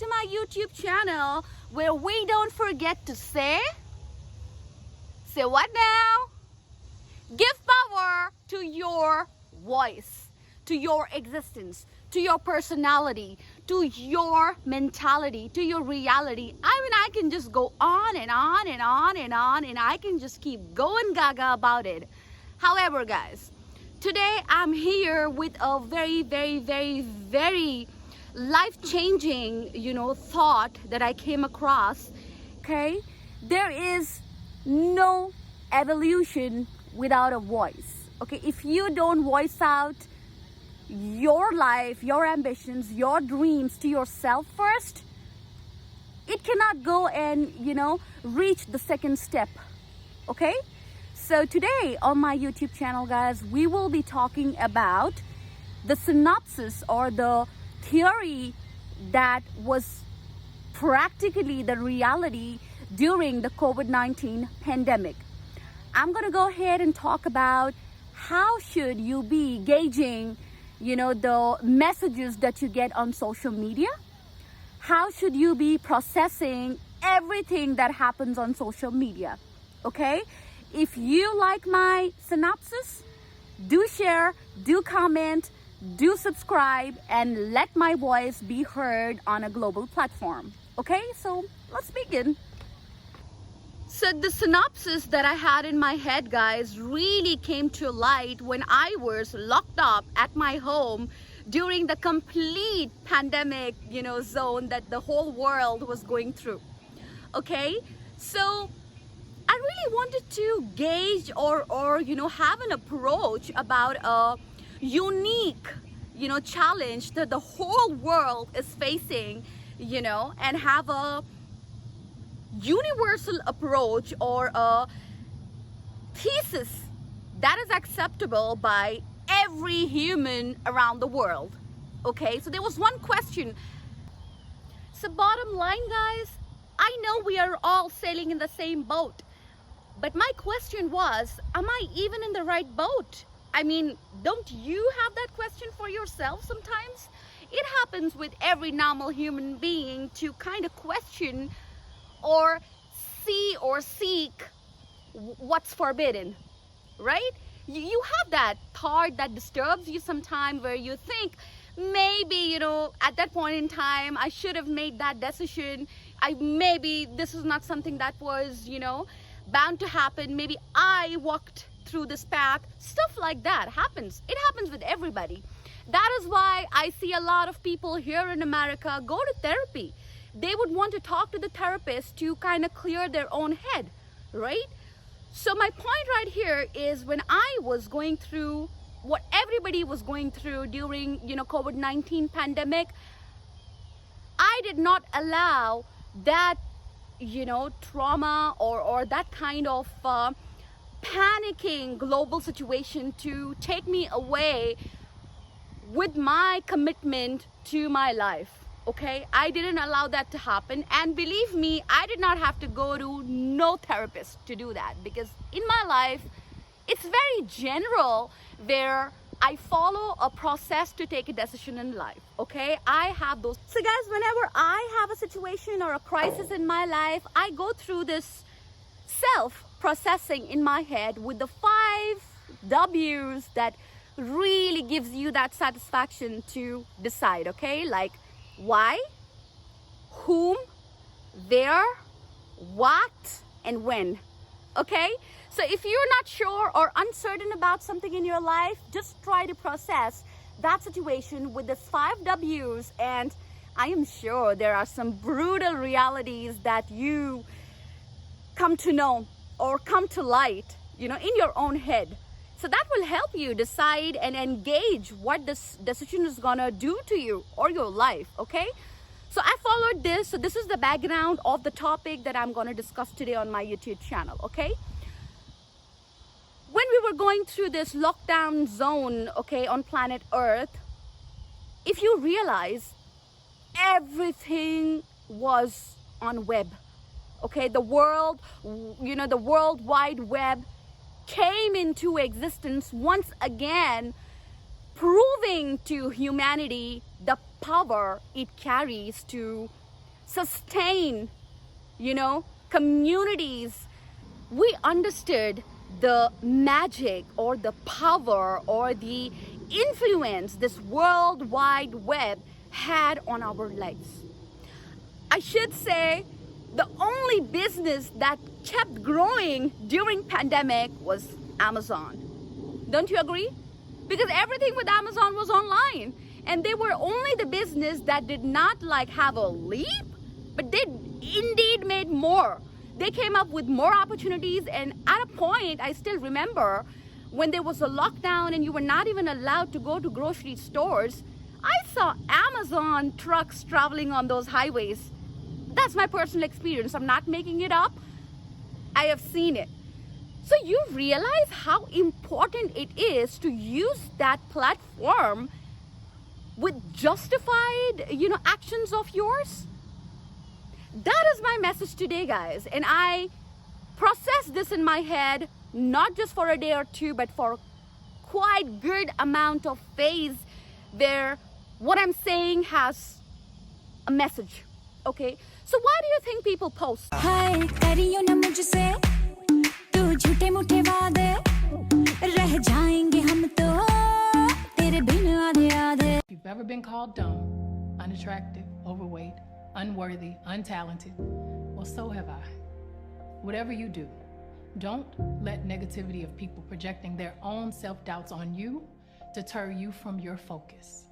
to my YouTube channel where we don't forget to say what now? Give power to your voice, to your existence, to your personality, to your mentality, to your reality. I mean, I can just go on and on and on and on, and I can just keep going gaga about it. However, guys, today I'm here with a very, very, very, very life-changing, thought that I came across. Okay, there is no evolution without a voice. Okay, if you don't voice out your life, your ambitions, your dreams to yourself first, it cannot go and reach the second step. Okay, so today on my YouTube channel, guys, we will be talking about the synopsis or the theory that was practically the reality during the COVID-19 pandemic. I'm going to go ahead and talk about how should you be gauging the messages that you get on social media. How should you be processing everything that happens on social media? Okay, if you like my synopsis, do share, do comment, do subscribe, and let my voice be heard on a global platform. Okay, so let's begin. So the synopsis that I had in my head, guys, really came to light when I was locked up at my home during the complete pandemic, zone that the whole world was going through. Okay, so I really wanted to gauge or have an approach about a unique, challenge that the whole world is facing, and have a universal approach or a thesis that is acceptable by every human around the world. Okay, so there was one question. So bottom line, guys, I know we are all sailing in the same boat, but my question was, am I even in the right boat? I mean, don't you have that question for yourself sometimes? It happens with every normal human being to kind of question or see or seek what's forbidden, right? You have that thought that disturbs you sometime where you think maybe, at that point in time, I should have made that decision. Maybe this is not something that was, bound to happen. Maybe I walked through this path. Stuff like that happens. It happens with everybody. That is why I see a lot of people here in America go to therapy. They would want to talk to the therapist to kind of clear their own head, right? So my point right here is when I was going through what everybody was going through during, COVID-19 pandemic, I did not allow that, trauma or that kind of panicking global situation to take me away with my commitment to my life. Okay, I didn't allow that to happen, and believe me, I did not have to go to no therapist to do that, because in my life it's very general where I follow a process to take a decision in life. Okay, I have those. So guys, whenever I have a situation or a crisis in my life, I go through this self-processing in my head with the 5 W's that really gives you that satisfaction to decide. Okay, like why, whom, where, what, and when. Okay, so if you're not sure or uncertain about something in your life, just try to process that situation with the 5 W's, and I am sure there are some brutal realities that you come to know or come to light, in your own head. So that will help you decide and engage what this decision is gonna do to you or your life. Okay, so I followed this. So this is the background of the topic that I'm gonna discuss today on my YouTube channel. Okay, when we were going through this lockdown zone, okay, on planet Earth, if you realize everything was on web. Okay, the world, the World Wide Web came into existence once again, proving to humanity the power it carries to sustain, communities. We understood the magic or the power or the influence this World Wide Web had on our lives. I should say the only business that kept growing during pandemic was Amazon. Don't you agree? Because everything with Amazon was online, and they were only the business that did not have a leap, but they indeed made more. They came up with more opportunities, and at a point, I still remember when there was a lockdown and you were not even allowed to go to grocery stores, I saw Amazon trucks traveling on those highways. That's my personal experience. I'm not making it up. I have seen it. So you realize how important it is to use that platform with justified, actions of yours? That is my message today, guys. And I process this in my head, not just for a day or two, but for quite good amount of phase where what I'm saying has a message. Okay? So why do you think people post? हाय करियो ना मुझसे तू झूठे मूठे वादे रह जाएंगे हम तो तेरे बिन आधे आधे. If you've ever been called dumb, unattractive, overweight, unworthy, untalented, well, so have I. Whatever you do, don't let negativity of people projecting their own self-doubts on you deter you from your focus.